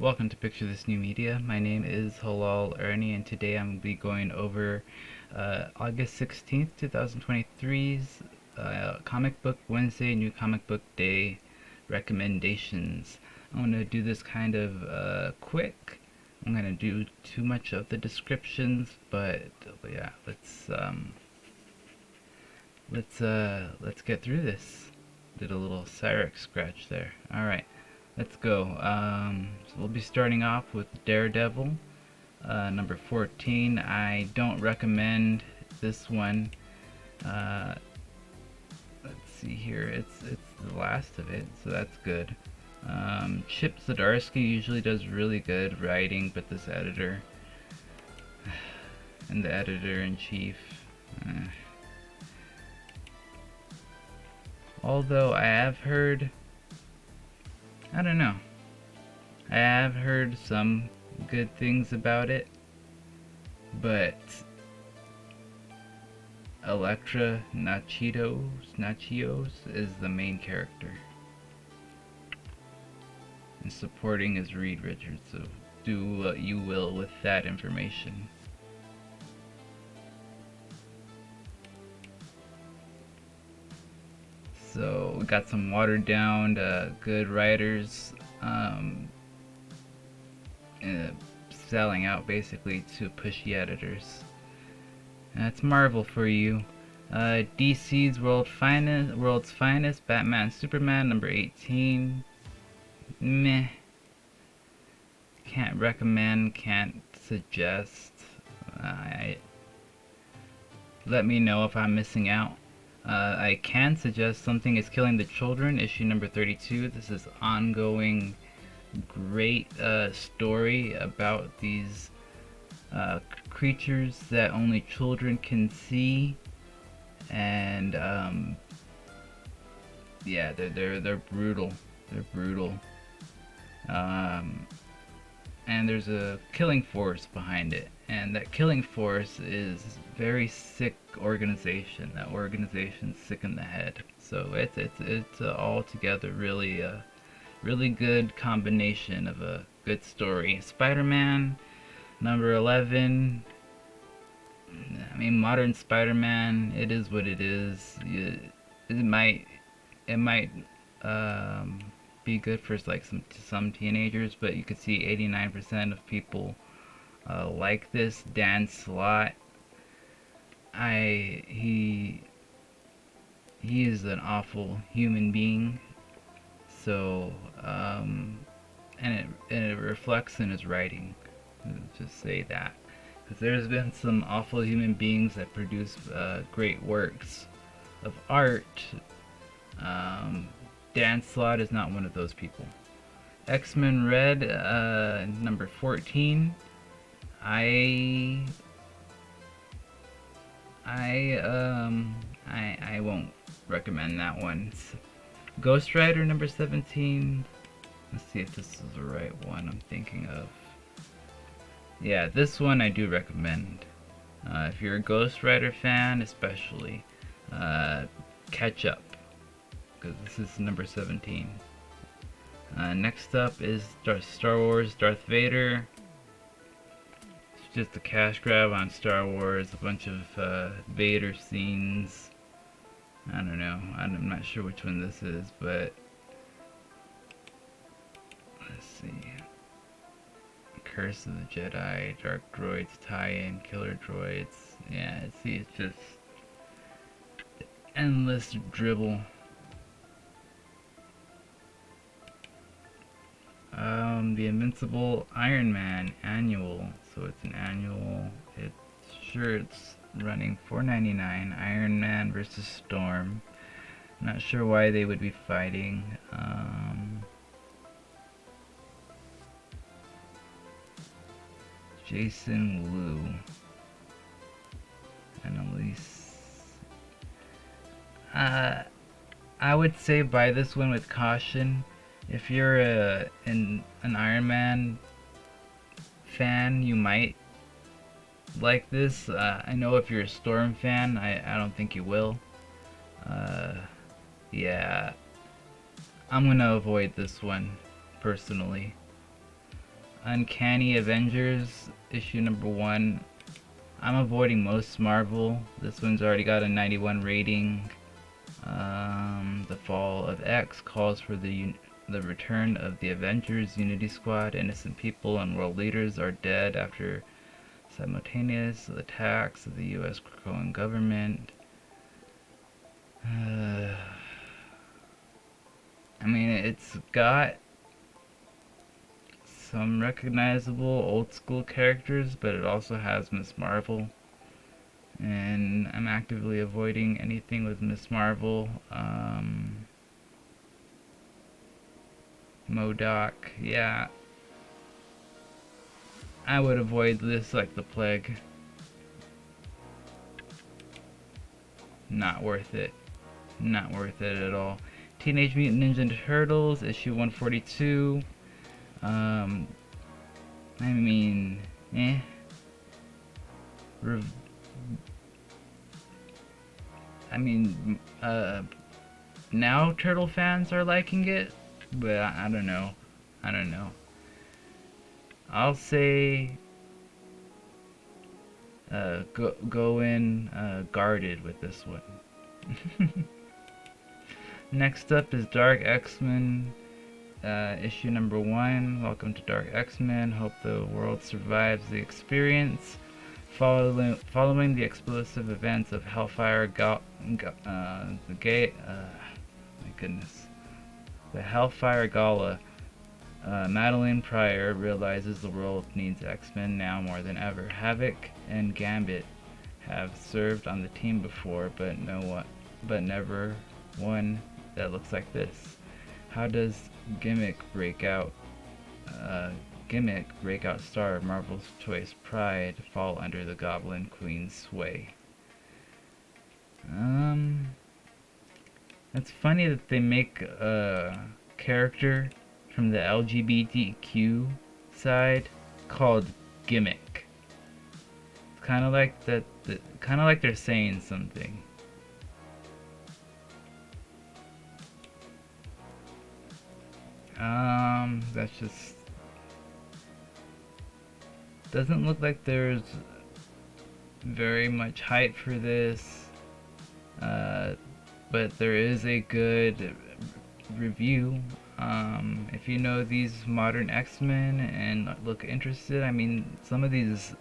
Welcome to PictureThisNewMedia. My name is Halal Ernie, and today I'm going to be going over August 16th, 2023's Comic Book Wednesday, New Comic Book Day recommendations. I'm going to do this kind of quick. I'm going to do too much of the descriptions, but yeah, let's get through this. Did a little Cyrex scratch there. All right. Let's go. So we'll be starting off with Daredevil, number 14. I don't recommend this one. Let's see here. It's the last of it, so that's good. Chip Zdarsky usually does really good writing, but this editor and the editor-in-chief. Although I have heard. I don't know. I have heard some good things about it, but Elektra Nachios is the main character. And supporting is Reed Richards, so do what you will with that information. So we got some watered down, good writers selling out basically to pushy editors. That's Marvel for you. DC's World's Finest, Batman Superman number 18. Meh. Can't recommend, can't suggest. Let me know if I'm missing out. I can suggest Something is Killing the Children, issue number 32. This is ongoing great story about these creatures that only children can see, and yeah, they're brutal. They're brutal. And there's a killing force behind it, and that killing force is very sick organization. That organization's sick in the head. So it's altogether really really good combination of a good story. Spider-Man number 11. I mean, modern Spider-Man, it is what it is. It might be good for like some teenagers, but you could see 89% of people like this. Dan Slott, he is an awful human being. So and it reflects in his writing. I'll just say that, because there's been some awful human beings that produce great works of art. Dan Slott is not one of those people. X-Men Red, number 14. I won't recommend that one. Ghost Rider number 17. Let's see if this is the right one I'm thinking of. Yeah, this one I do recommend. If you're a Ghost Rider fan, especially, catch up, because this is number 17. Next up is Star Wars Darth Vader. It's just a cash grab on Star Wars, a bunch of Vader scenes. I don't know, I'm not sure which one this is, but let's see. Curse of the Jedi, Dark Droids, tie-in, Killer Droids. Yeah, see, it's just endless dribble. The Invincible Iron Man annual. So it's an annual. It's running $4.99. Iron Man versus Storm. Not sure why they would be fighting. Jason Wu. Annalise. I would say buy this one with caution. If you're an Iron Man fan, you might like this. I know if you're a Storm fan, I don't think you will. Yeah, I'm gonna avoid this one personally. Uncanny Avengers issue number 1. I'm avoiding most Marvel. This one's already got a 91 rating. The Fall of X calls for the return of the Avengers Unity Squad. Innocent people and world leaders are dead after simultaneous attacks of the U.S. Krakoan government. I mean, it's got some recognizable old school characters, but it also has Miss Marvel, and I'm actively avoiding anything with Miss Marvel. MODOK, yeah, I would avoid this like the plague. Not worth it. Not worth it at all. Teenage Mutant Ninja Turtles issue 142. I mean, now Turtle fans are liking it, but I don't know. I don't know. I'll say go in guarded with this one. Next up is Dark X-Men issue number 1. Welcome to Dark X-Men. Hope the world survives the experience. Following the explosive events of Hellfire the Hellfire Gala, Madeline Pryor realizes the world needs X-Men now more than ever. Havoc and Gambit have served on the team before, but never one that looks like this. How does Gimmick breakout star of Marvel's choice Pride fall under the Goblin Queen's sway? It's funny that they make a character from the LGBTQ side called Gimmick. It's kind of like that. Kind of like they're saying something. That's just doesn't look like there's very much hype for this, but there is a good review. If you know these modern X-Men and look interested, I mean, some of these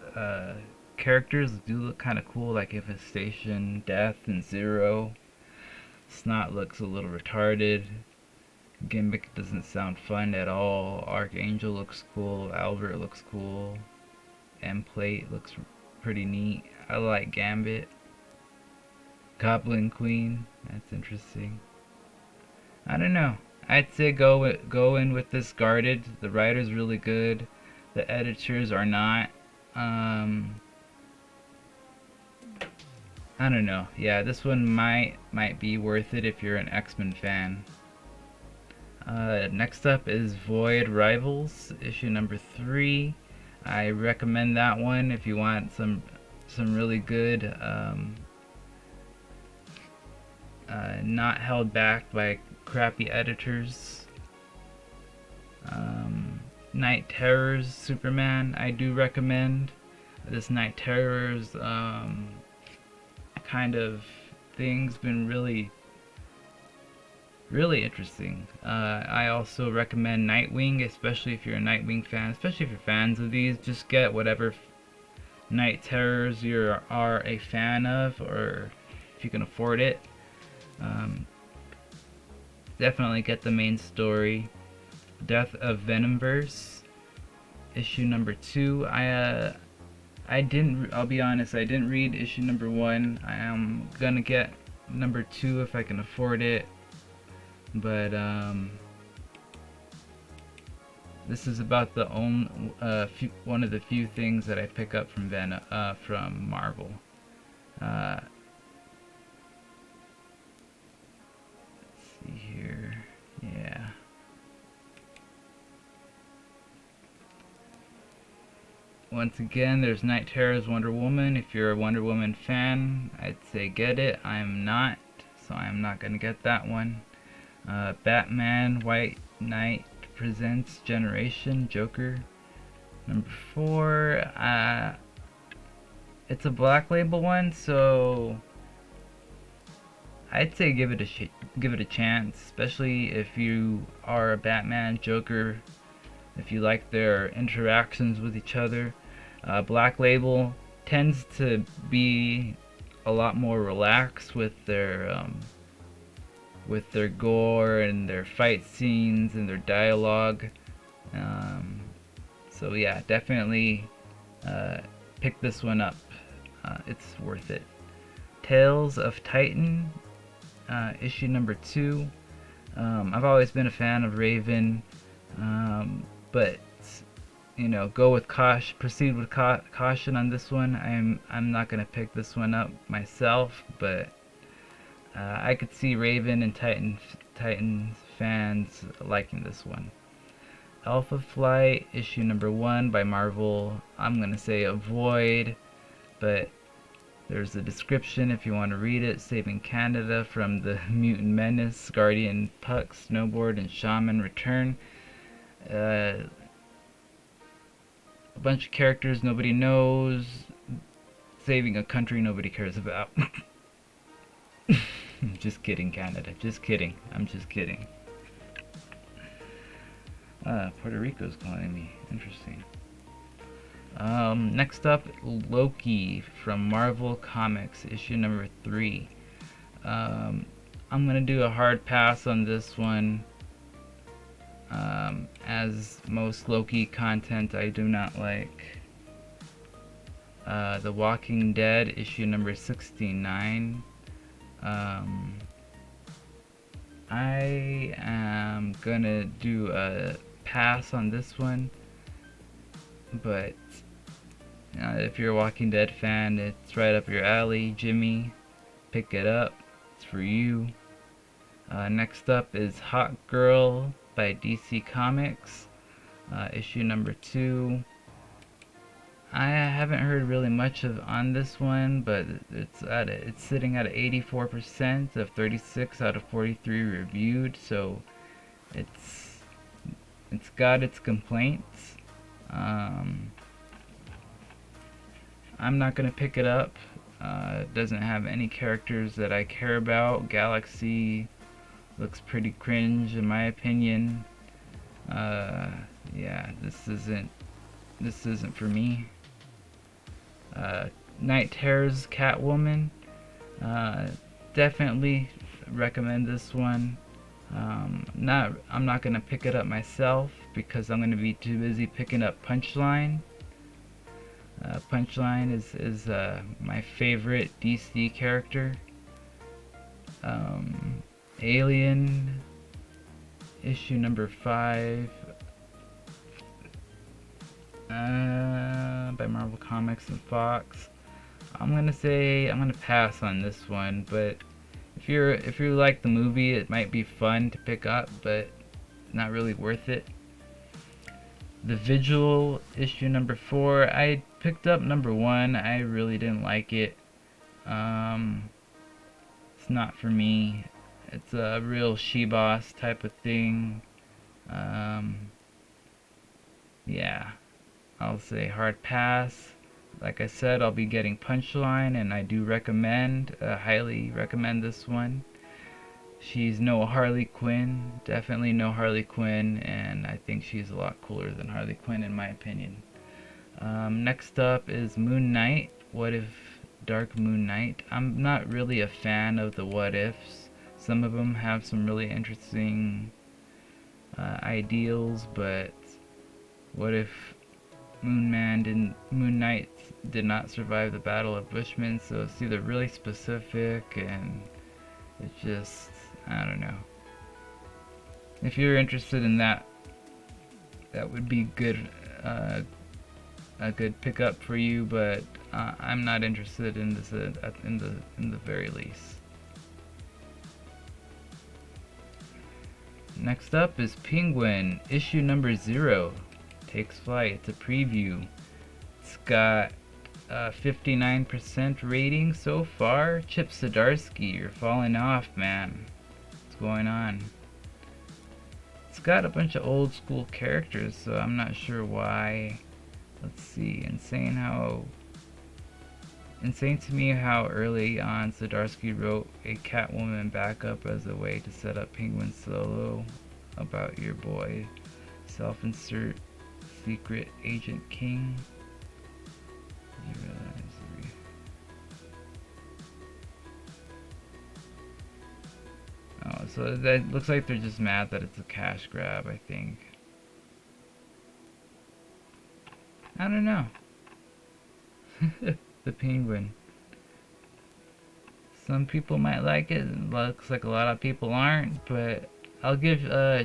characters do look kind of cool, like Infestation, Death, and Zero. Snot looks a little retarded. Gimmick doesn't sound fun at all. Archangel looks cool. Albert looks cool. M-Plate looks pretty neat. I like Gambit. Goblin Queen, that's interesting. I don't know. I'd say go in with this guarded. The writer's really good. The editors are not. I don't know. Yeah, this one might be worth it if you're an X-Men fan. Next up is Void Rivals, issue number 3. I recommend that one if you want some really good, not held back by crappy editors. Night Terrors Superman, I do recommend. This Night Terrors kind of thing's been really interesting. I also recommend Nightwing, especially if you're a Nightwing fan, especially if you're fans of these. Just get whatever Night Terrors you are a fan of, or if you can afford it. Definitely get the main story. Death of Venomverse, issue number 2. I'll be honest, I didn't read issue number 1. I am gonna get number 2 if I can afford it. But this is about the one of the few things that I pick up from from Marvel. Let's see here. Yeah. Once again, there's Night Terrors Wonder Woman. If you're a Wonder Woman fan, I'd say get it. I'm not, so I'm not gonna get that one. Batman White Knight presents Generation Joker. Number 4, it's a Black Label one, so I'd say give it a chance, especially if you are a Batman Joker, if you like their interactions with each other. Black Label tends to be a lot more relaxed with their gore and their fight scenes and their dialogue. So yeah, definitely pick this one up. It's worth it. Tales of Titan, issue number 2. I've always been a fan of Raven, but go with caution. Proceed with caution on this one. I'm not gonna pick this one up myself, but I could see Raven and Titans fans liking this one. Alpha Flight, issue number 1 by Marvel. I'm gonna say avoid, but there's a description if you want to read it. Saving Canada from the Mutant Menace, Guardian Puck, Snowboard, and Shaman return. A bunch of characters nobody knows, saving a country nobody cares about. Just kidding, Canada. Just kidding. I'm just kidding. Puerto Rico's calling me. Interesting. Next up, Loki from Marvel Comics, issue number 3. I'm gonna do a hard pass on this one. As most Loki content I do not like. The Walking Dead, issue number 69. I am gonna do a pass on this one, but if you're a Walking Dead fan, it's right up your alley. Jimmy, pick it up, it's for you. Next up is Hot Girl by DC Comics, issue number 2. I haven't heard really much on this one, but it's sitting at 84% of 36 out of 43 reviewed, so it's got its complaints. I'm not gonna pick it up. It doesn't have any characters that I care about. Galaxy looks pretty cringe in my opinion. Yeah, this isn't for me. Night Terror's Catwoman, definitely recommend this one. I'm not gonna pick it up myself because I'm gonna be too busy picking up Punchline. Punchline is my favorite DC character. Alien, issue number 5, by Marvel Comics and Fox. I'm gonna pass on this one, but if you like the movie, it might be fun to pick up, but not really worth it. The Vigil, issue number 4. I picked up number 1. I really didn't like it. It's not for me. It's a real she-boss type of thing. Yeah, I'll say hard pass. Like I said, I'll be getting Punchline, and I do highly recommend this one. She's no Harley Quinn, definitely no Harley Quinn, and I think she's a lot cooler than Harley Quinn in my opinion. Next up is Moon Knight, What If Dark Moon Knight. I'm not really a fan of the what ifs. Some of them have some really interesting ideals, but what if Moon Knight did not survive the Battle of Bushman? So it's either really specific, and it's just, I don't know. If you're interested in that, that would be good, a good pickup for you. But I'm not interested in this in the very least. Next up is Penguin, issue number 0. Takes flight. It's a preview. It's got 59% rating so far. Chip Zdarsky, you're falling off, man. What's going on? It's got a bunch of old school characters, so I'm not sure why let's see, insane to me how early on Zdarsky wrote a Catwoman backup as a way to set up Penguin solo about your boy, self-insert secret agent King. You realize oh, so that looks like they're just mad that it's a cash grab, I think. I don't know. The Penguin. Some people might like it. It looks like a lot of people aren't, but I'll give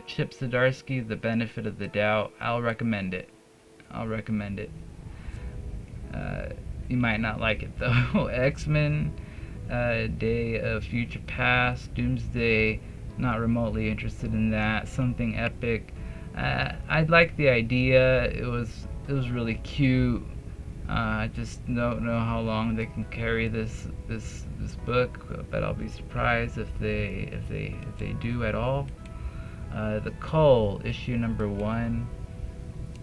Chip Zdarsky the benefit of the doubt. I'll recommend it. You might not like it though. X-Men, Day of Future Past, Doomsday, not remotely interested in that. Something epic. I like the idea. It was really cute. I just don't know how long they can carry this book, but I'll be surprised if they do at all. The Cull, issue number 1.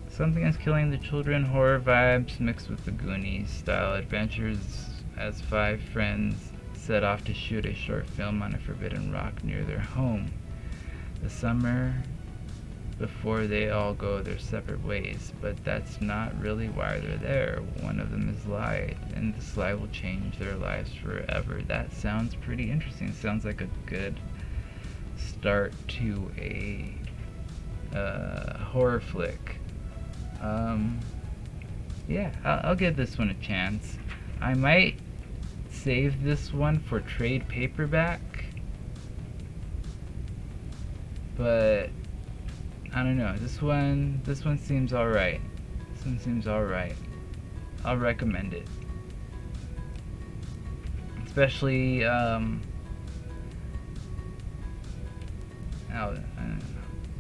Something is killing the children, horror vibes mixed with the Goonies style adventures as 5 friends set off to shoot a short film on a forbidden rock near their home. The summer before they all go their separate ways, but that's not really why they're there. One of them is lied, and this lie will change their lives forever. That sounds pretty interesting. Sounds like a good start to a horror flick. Yeah, I'll give this one a chance. I might save this one for trade paperback, but I don't know. This one seems alright. I'll recommend it. Especially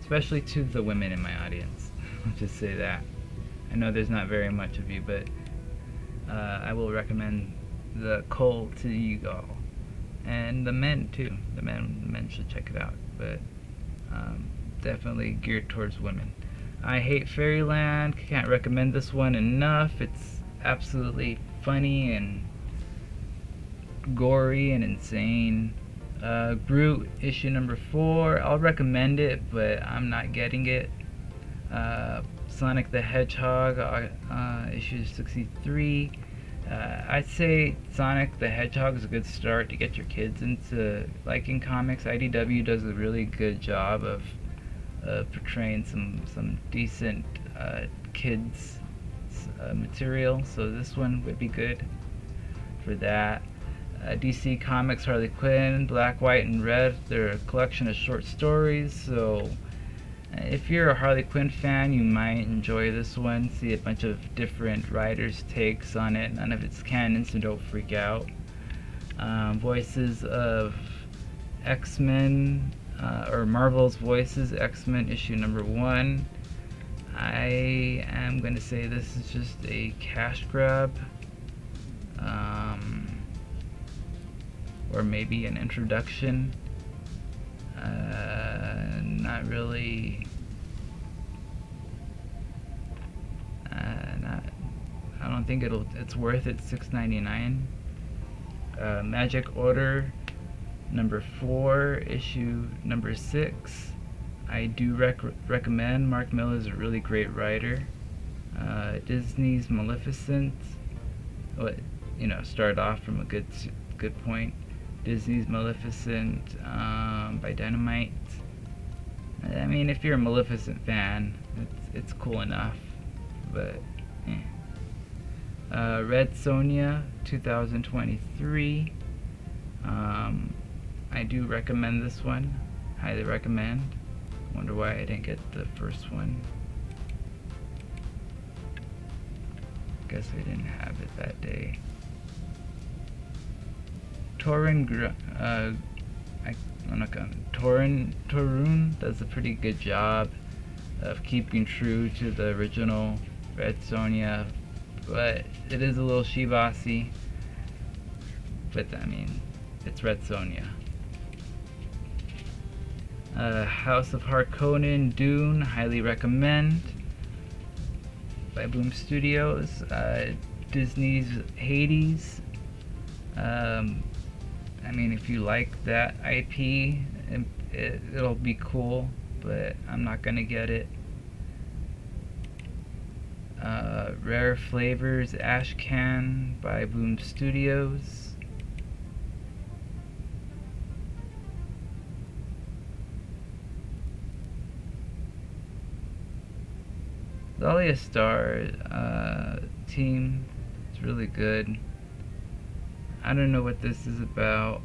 especially to the women in my audience. I'll just say that. I know there's not very much of you, but I will recommend the Cull to you all, and the men too. The men should check it out, but definitely geared towards women. I Hate Fairyland. Can't recommend this one enough. It's absolutely funny and gory and insane. Groot, issue number 4. I'll recommend it, but I'm not getting it. Sonic the Hedgehog, issue 63. I'd say Sonic the Hedgehog is a good start to get your kids into liking comics. IDW does a really good job of portraying some decent kids material, so this one would be good for that. DC Comics Harley Quinn, Black, White, and Red. They're a collection of short stories, so if you're a Harley Quinn fan, you might enjoy this one. See a bunch of different writers' takes on it. None of it's canon, so don't freak out. Voices of X-Men, or Marvel's Voices, X-Men, issue number 1. I am going to say this is just a cash grab. Or maybe an introduction. Not really. I don't think it's worth it. $6.99. Magic Order number 4, issue number 6. I do recommend. Mark Millar is a really great writer. Disney's Maleficent. Start off from a good point. Disney's Maleficent by Dynamite. I mean, if you're a Maleficent fan, it's cool enough, but Red Sonja 2023. I do recommend this one. Highly recommend. Wonder why I didn't get the first one. Guess I didn't have it that day. Torun does a pretty good job of keeping true to the original Red Sonja, but it is a little Shibasi. But I mean, it's Red Sonja. House of Harkonnen, Dune, highly recommend. by Boom Studios. Disney's Hades. I mean, if you like that IP, it'll be cool, but I'm not gonna get it. Rare Flavors Ashcan by Boom Studios. Dahlia Star team. It's really good. I don't know what this is about.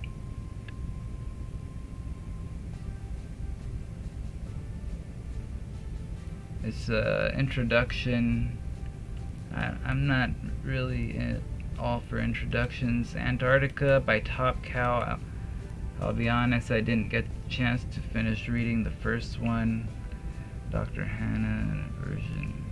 It's introduction. I'm not really all for introductions. Antarctica by Top Cow. I'll be honest, I didn't get the chance to finish reading the first one. Dr. Hannah version.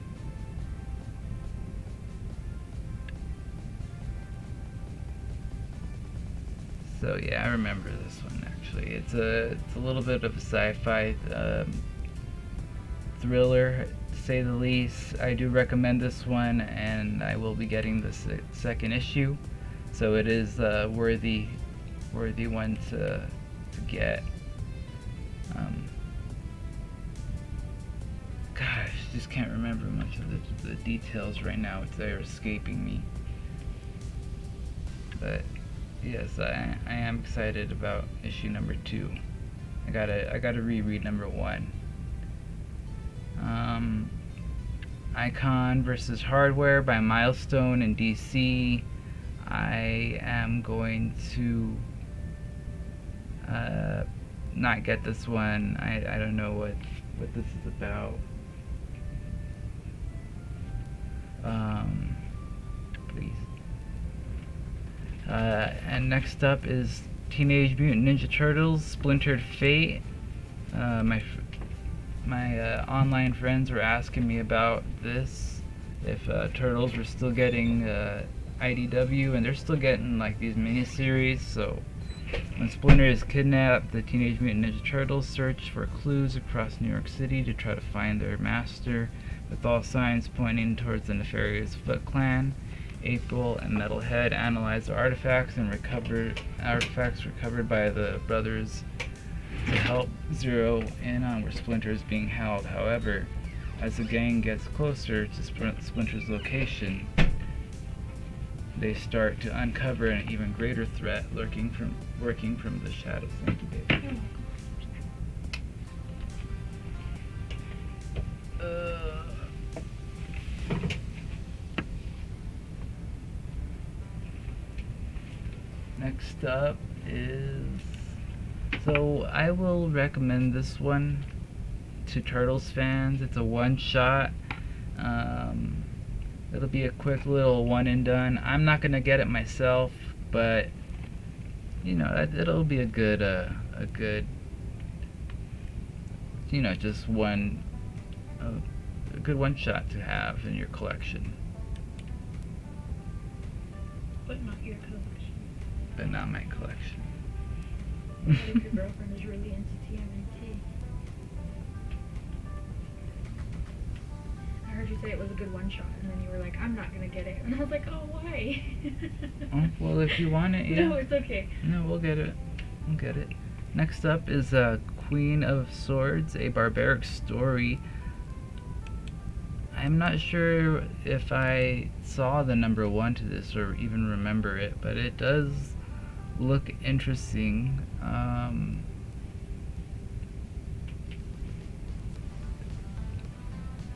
So yeah, I remember this one actually. It's a little bit of a sci-fi thriller, to say the least. I do recommend this one, and I will be getting the second issue, so it is a worthy one to get. Gosh, just can't remember much of the details right now. They're escaping me. But yes, I am excited about issue number 2. I gotta reread number 1. Icon versus Hardware by Milestone in DC. I am going to not get this one. I don't know what this is about. Please. And next up is Teenage Mutant Ninja Turtles Splintered Fate. My online friends were asking me about this, if Turtles were still getting IDW, and they're still getting like these miniseries. So when Splinter is kidnapped, the Teenage Mutant Ninja Turtles search for clues across New York City to try to find their master, with all signs pointing towards the nefarious Foot Clan. April and Metalhead analyze the artifacts recovered by the brothers to help zero in on where Splinter is being held. However, as the gang gets closer to Splinter's location, they start to uncover an even greater threat working from the shadows. Thank you, baby. Next up is, so I will recommend this one to Turtles fans. It's a one-shot. It'll be a quick little one and done. I'm not gonna get it myself, but you know, it'll be a good, you know, just a good one shot to have in your collection. But not your collection. But not my collection. What if your girlfriend is really into TMNT? I heard you say it was a good one shot, and then you were like, I'm not gonna get it. And I was like, oh, why? Oh, well, if you want it, yeah. No, it's okay. No, we'll get it. We'll get it. Next up is Queen of Swords, a Barbaric story. I'm not sure if I saw the number 1 to this or even remember it, but it does look interesting.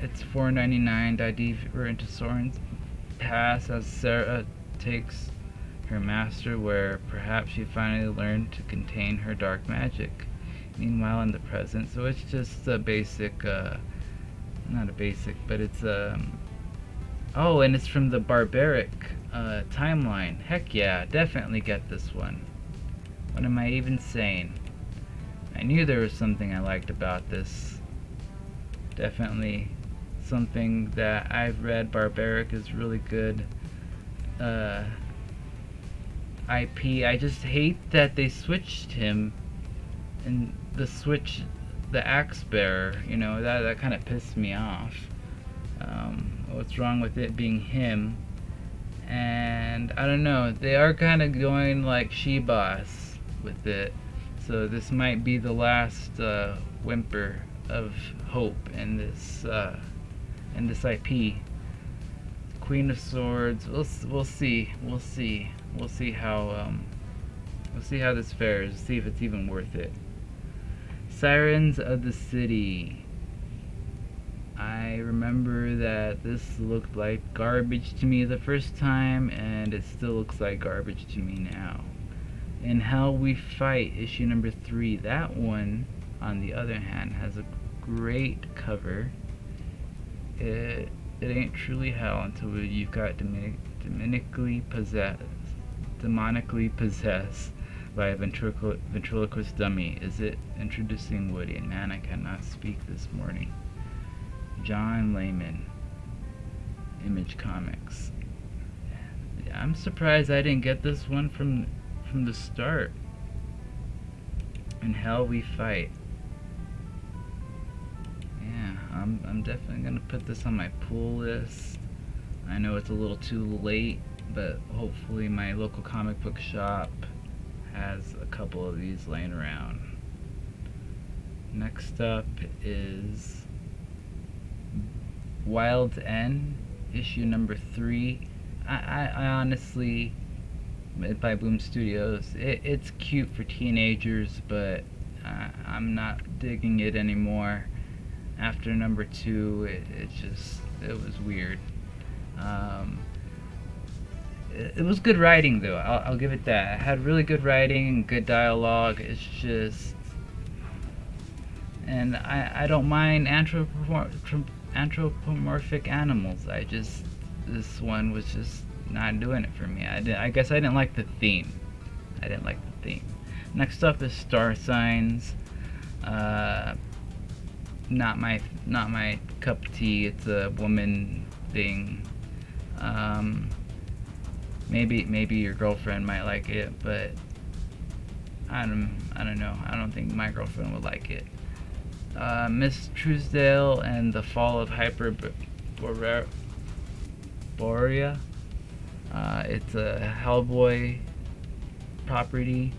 It's $4.99. Dive deeper into Soren's past as Sarah takes her master, where perhaps she finally learned to contain her dark magic. Meanwhile, in the present, so it's just a basic, not a basic, but it's oh, and it's from the Barbaric timeline. Heck yeah, definitely get this one. What am I even saying? I knew there was something I liked about this. Definitely something that I've read. Barbaric is really good IP. I just hate that they switched him, and the axe bearer, you know, that kind of pissed me off. what's wrong with it being him. And I don't know, they are kind of going like she-boss with it. So this might be the last whimper of hope in this IP. Queen of Swords. We'll see how this fares. See if it's even worth it. Sirens of the City. I remember that this looked like garbage to me the first time, and it still looks like garbage to me now. In Hell We Fight, issue number 3. That one, on the other hand, has a great cover. It ain't truly hell until you've got demonically possessed by a ventriloquist dummy. Is it introducing Woody? And man, I cannot speak this morning. John Layman, Image Comics. Yeah, I'm surprised I didn't get this one from the start. In Hell We Fight. Yeah, I'm definitely gonna put this on my pull list. I know it's a little too late, but hopefully my local comic book shop has a couple of these laying around. Next up is Wild's End, issue number 3. I honestly, by Boom Studios, it's cute for teenagers, but I'm not digging it anymore. After number 2, it was weird. It was good writing though. I'll give it that. It had really good writing and good dialogue. It's just, and I don't mind anthropomorphic animals. This one was just not doing it for me. I guess I didn't like the theme. Next up is Star Signs. Not my cup of tea. It's a woman thing. Maybe your girlfriend might like it, but I don't know. I don't think my girlfriend would like it. Miss Truesdale and the Fall of Hyperborea. It's a Hellboy property.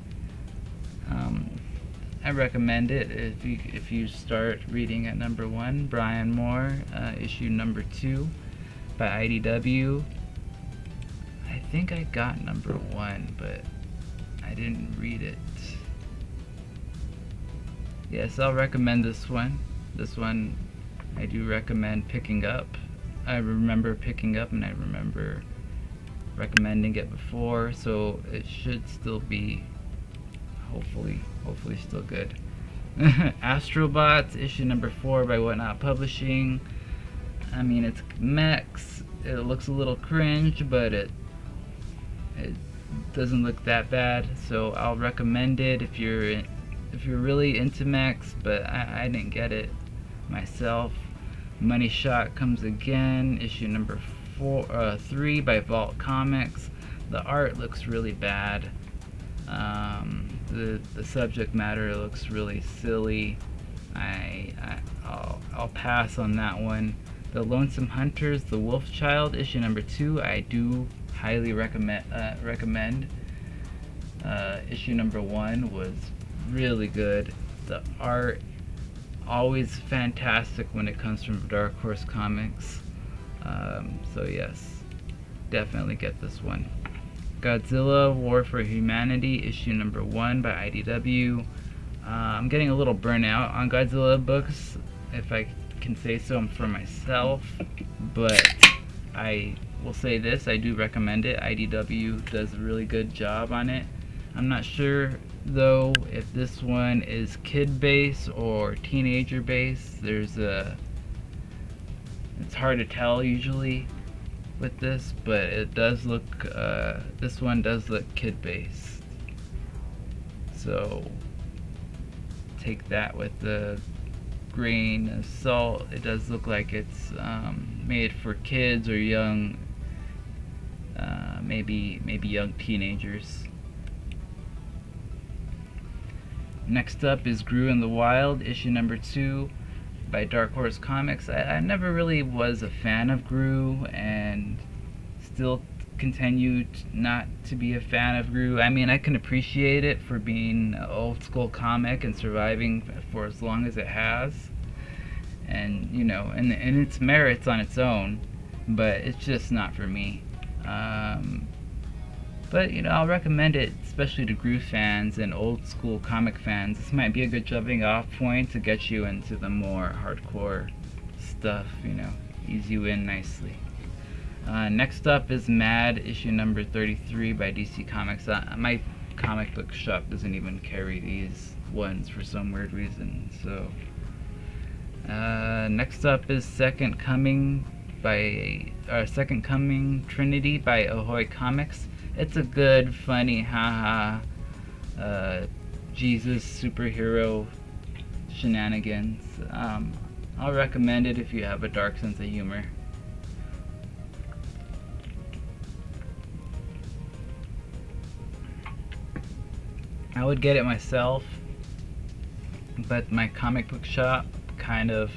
I recommend it if you start reading at number 1. Brian Moore, issue number 2 by IDW. I think I got number 1, but I didn't read it. Yes, I'll recommend this one. This one I do recommend picking up. I remember picking up, and I remember recommending it before, so it should still be hopefully still good. Astrobots, issue number 4 by Whatnot Publishing. I mean, it's mechs. It looks a little cringe, but it doesn't look that bad, so I'll recommend it if you're really into mechs, but I didn't get it myself. Money Shot comes again, issue number 3 by Vault Comics. The art looks really bad. The subject matter looks really silly. I'll pass on that one. The Lonesome Hunters, The Wolf Child, issue number 2, I do highly recommend. Issue number 1 was really good. The art, always fantastic when it comes from Dark Horse Comics. So yes, definitely get this one. Godzilla War for Humanity, issue number 1 by IDW. I'm getting a little burnout on Godzilla books, if I can say so for myself, but I will say this, I do recommend it. IDW does a really good job on it. I'm not sure though if this one is kid based or teenager based. It's hard to tell usually with this, but it does look, this one does look kid based, so take that with a grain of salt. It does look like it's made for kids or young, maybe young teenagers. Next up is Grew in the Wild, issue number 2 by Dark Horse Comics. I never really was a fan of Gru, and still continue not to be a fan of Gru. I mean, I can appreciate it for being an old school comic and surviving for as long as it has, and and its merits on its own, but it's just not for me. But I'll recommend it, especially to Gru fans and old school comic fans. This might be a good jumping off point to get you into the more hardcore stuff, ease you in nicely. Next up is Mad, issue number 33 by DC Comics. My comic book shop doesn't even carry these ones for some weird reason. So, next up is Second Coming Trinity by Ahoy Comics. It's a good, funny, haha, Jesus superhero shenanigans. I'll recommend it if you have a dark sense of humor. I would get it myself, but my comic book shop kind of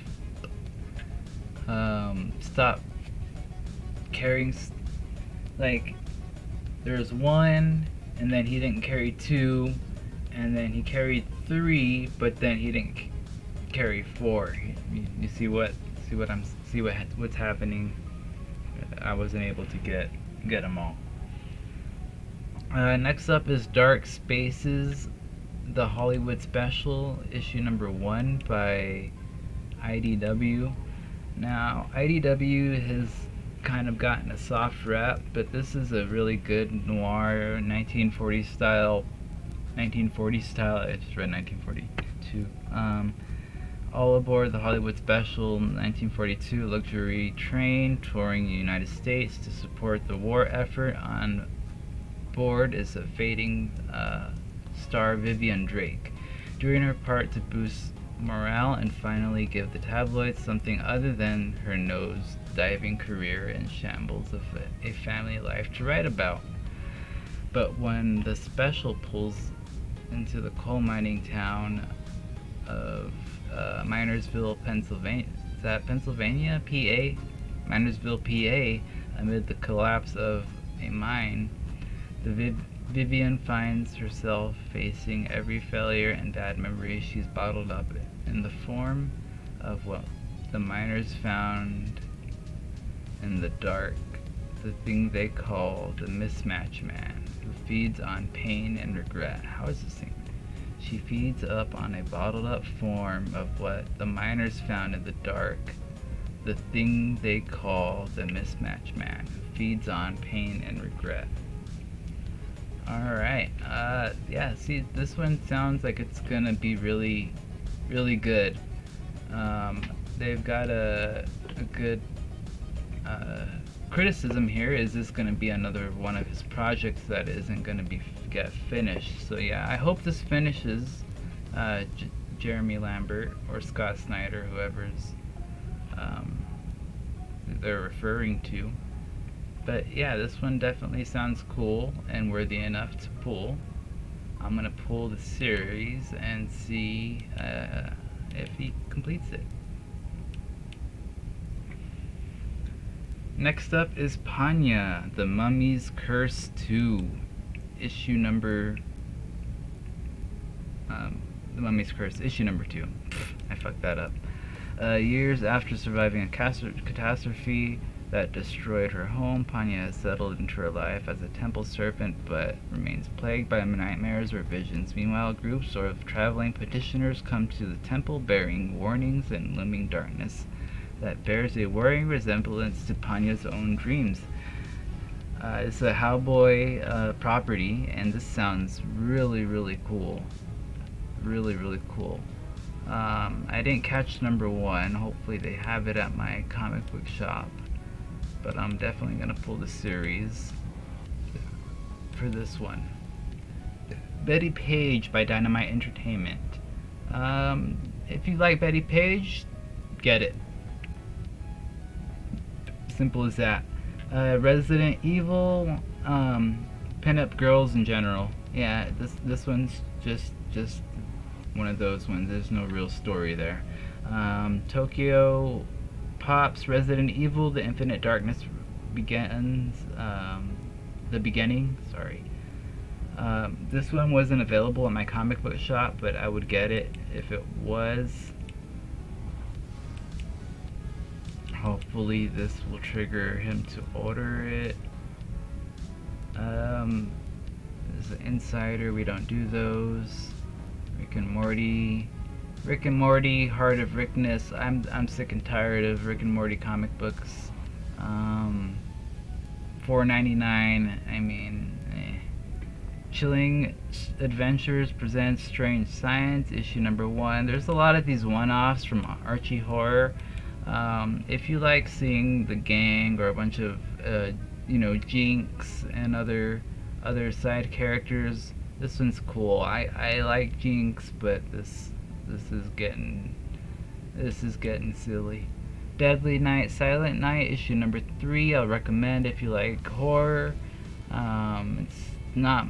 stopped carrying, like, there's one, and then he didn't carry two, and then he carried three, but then he didn't carry four. You see what's happening? I wasn't able to get them all. Next up is Dark Spaces, the Hollywood Special, issue number 1 by IDW. Now, IDW has kind of gotten a soft rap, but this is a really good noir 1940 style. I just read 1942. All aboard the Hollywood Special 1942 luxury train touring the United States to support the war effort. On board is a fading star, Vivian Drake, doing her part to boost morale and finally give the tabloids something other than her nose-diving career and shambles of a family life to write about. But when the special pulls into the coal mining town of Minersville, Pennsylvania, is that Pennsylvania? PA? Minersville, PA, amid the collapse of a mine, the Vivian finds herself facing every failure and bad memory she's bottled up in the form of what the miners found in the dark, the thing they call the mismatch man, who feeds on pain and regret. How is this thing? She feeds up on a bottled up form of what the miners found in the dark, the thing they call the mismatch man, who feeds on pain and regret. Alright, yeah, see, this one sounds like it's gonna be really, really good. They've got a good criticism here. Is this gonna be another one of his projects that isn't gonna get finished? So yeah, I hope this finishes. Jeremy Lambert or Scott Snyder, whoever's they're referring to. But yeah, this one definitely sounds cool and worthy enough to pull. I'm gonna pull the series and see if he completes it. Next up is Panya, The Mummy's Curse 2, issue number The Mummy's Curse, issue number 2. I fucked that up. Years after surviving a catastrophe that destroyed her home, Panya has settled into her life as a temple serpent, but remains plagued by nightmares or visions. Meanwhile, groups of traveling petitioners come to the temple bearing warnings and looming darkness that bears a worrying resemblance to Panya's own dreams. It's a Hellboy property, and this sounds really, really cool. Really, really cool. I didn't catch number 1. Hopefully they have it at my comic book shop. But I'm definitely going to pull the series for this one. Betty Page by Dynamite Entertainment. If you like Betty Page, get it. Simple as that. Resident Evil, pinup girls in general. Yeah, this one's just one of those ones. There's no real story there. Tokyo Pop's Resident Evil: The Infinite Darkness Begins. The Beginning. Sorry. This one wasn't available at my comic book shop, but I would get it if it was. Hopefully this will trigger him to order it. This is an Insider, we don't do those. Rick and Morty, Heart of Rickness. I'm sick and tired of Rick and Morty comic books. $4.99. I mean, Chilling Adventures presents Strange Science, issue number 1. There's a lot of these one-offs from Archie Horror. If you like seeing the gang or a bunch of Jinx and other side characters, this one's cool. I like Jinx, but this is getting silly. Deadly Night, Silent Night, issue number 3. I'll recommend if you like horror. It's not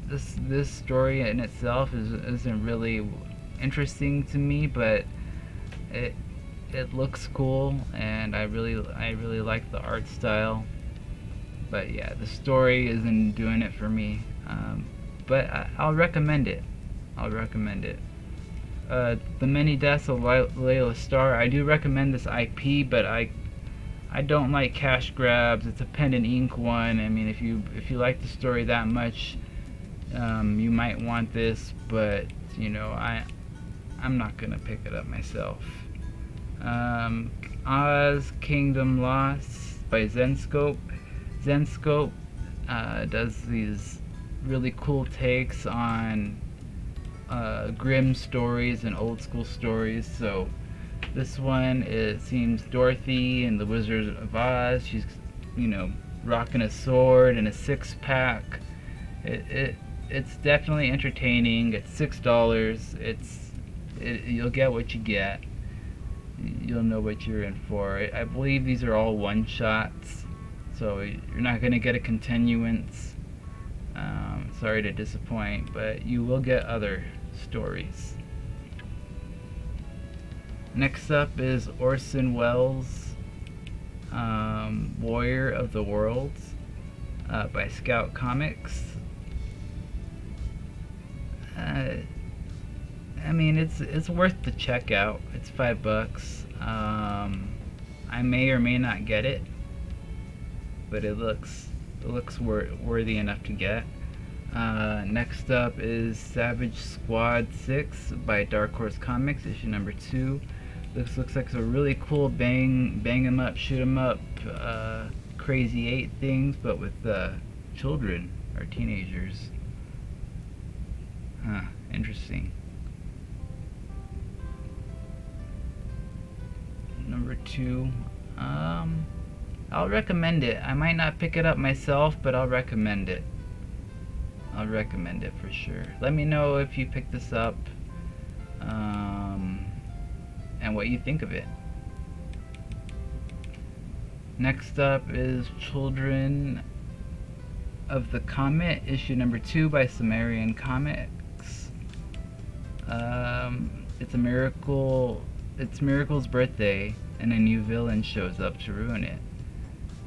this story in itself isn't really interesting to me, but it looks cool, and I really like the art style. But yeah, the story isn't doing it for me. But I'll recommend it. The Many Deaths of Layla Starr. I do recommend this IP, but I don't like cash grabs. It's a pen and ink one. I mean, if you like the story that much, you might want this, but I'm not gonna pick it up myself. Oz Kingdom Lost by Zenscope. Zenscope does these really cool takes on grim stories and old school stories. So this one, it seems Dorothy and the Wizard of Oz. She's rocking a sword and a 6-pack. It's definitely entertaining. It's $6. You'll get what you get. You'll know what you're in for. I believe these are all one-shots, so you're not going to get a continuance. Sorry to disappoint, but you will get other stories. Next up is Orson Welles' Warrior of the Worlds by Scout Comics. I mean, it's worth the check out. It's $5. I may or may not get it, but it looks worthy enough to get. Next up is Savage Squad 6 by Dark Horse Comics, issue number 2. This looks like a really cool bang 'em up, shoot 'em up, Crazy 8 things, but with children or teenagers. Huh, interesting. Number 2. I'll recommend it. I might not pick it up myself, but I'll recommend it. I'll recommend it for sure. Let me know if you pick this up, and what you think of it. Next up is Children of the Comet, issue number 2 by Sumerian Comics. It's a miracle. It's Miracle's birthday, and a new villain shows up to ruin it.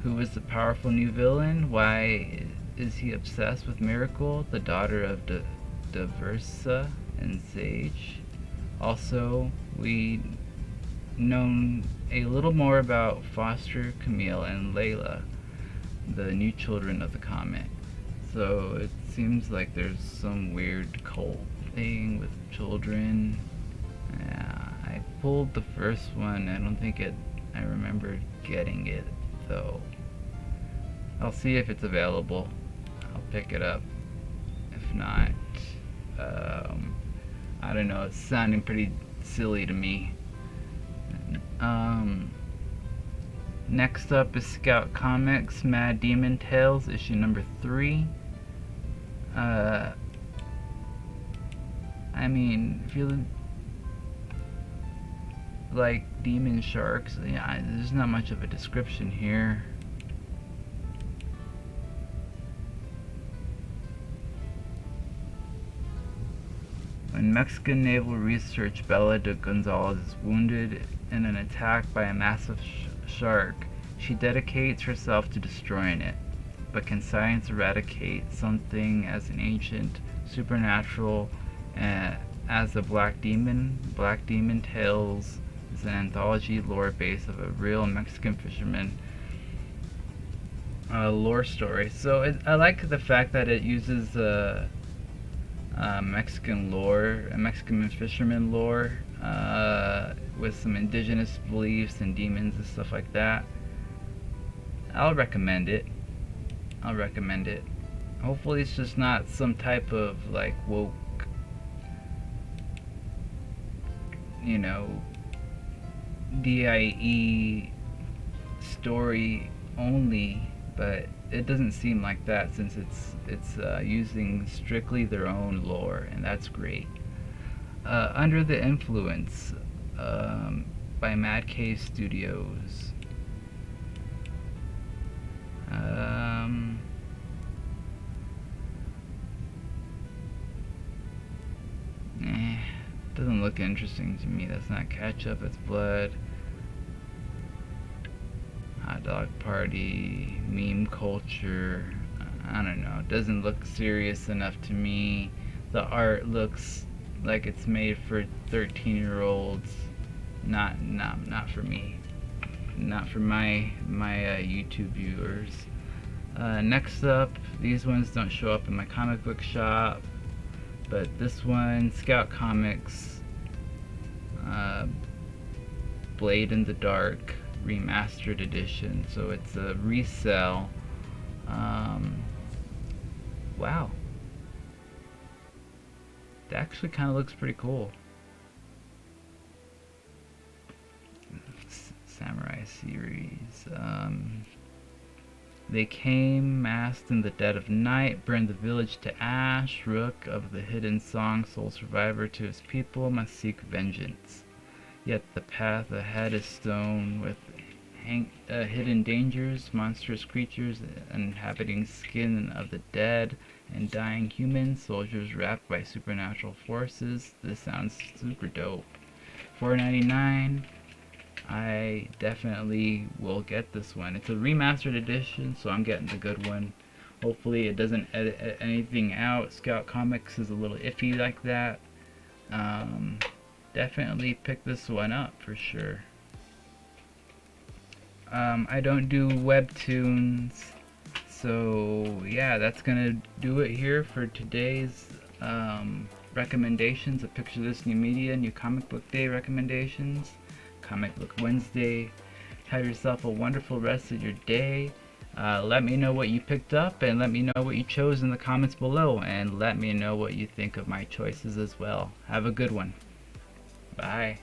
Who is the powerful new villain? Why is he obsessed with Miracle, the daughter of Diversa and Sage? Also, we know a little more about Foster, Camille, and Layla, the new children of the comet. So it seems like there's some weird cult thing with children. I pulled the first one. I don't think I remember getting it though. I'll see if it's available. I'll pick it up. If not, I don't know. It's sounding pretty silly to me. Next up is Scout Comics Mad Demon Tales, issue number 3. I mean, if you like demon sharks, yeah, there's not much of a description here. When Mexican naval researcher Bella de Gonzalez is wounded in an attack by a massive shark, she dedicates herself to destroying it. But can science eradicate something as an ancient, supernatural as the Black Demon? Black Demon Tales is an anthology lore base of a real Mexican fisherman lore story. So I like the fact that it uses Mexican lore, Mexican fisherman lore, with some indigenous beliefs and demons and stuff like that. I'll recommend it. Hopefully it's just not some type of like woke, DIE story only, but it doesn't seem like that since it's using strictly their own lore, and that's great. Under the Influence by Mad Cave Studios. Doesn't look interesting to me. That's not ketchup, it's blood. Hot dog party, meme culture. I don't know. It doesn't look serious enough to me. The art looks like it's made for 13-year-olds. Not for me. Not for my YouTube viewers. Next up, these ones don't show up in my comic book shop, but this one, Scout Comics, Blade in the Dark Remastered edition. So it's a resell. Wow, that actually kind of looks pretty cool. Samurai series. They came, masked in the dead of night, burned the village to ash. Rook of the hidden song, sole survivor to his people, must seek vengeance. Yet the path ahead is stone with hidden dangers, monstrous creatures inhabiting skin of the dead, and dying humans, soldiers wrapped by supernatural forces. This sounds super dope. $4.99. I definitely will get this one. It's a remastered edition, so I'm getting the good one. Hopefully it doesn't edit anything out. Scout Comics is a little iffy like that. Definitely pick this one up for sure. I don't do webtoons, so yeah, that's gonna do it here for today's recommendations of Picture This New Media, New Comic Book Day recommendations. Comic Book Wednesday. Have yourself a wonderful rest of your day. Let me know what you picked up, and let me know what you chose in the comments below, and let me know what you think of my choices as well. Have a good one. Bye.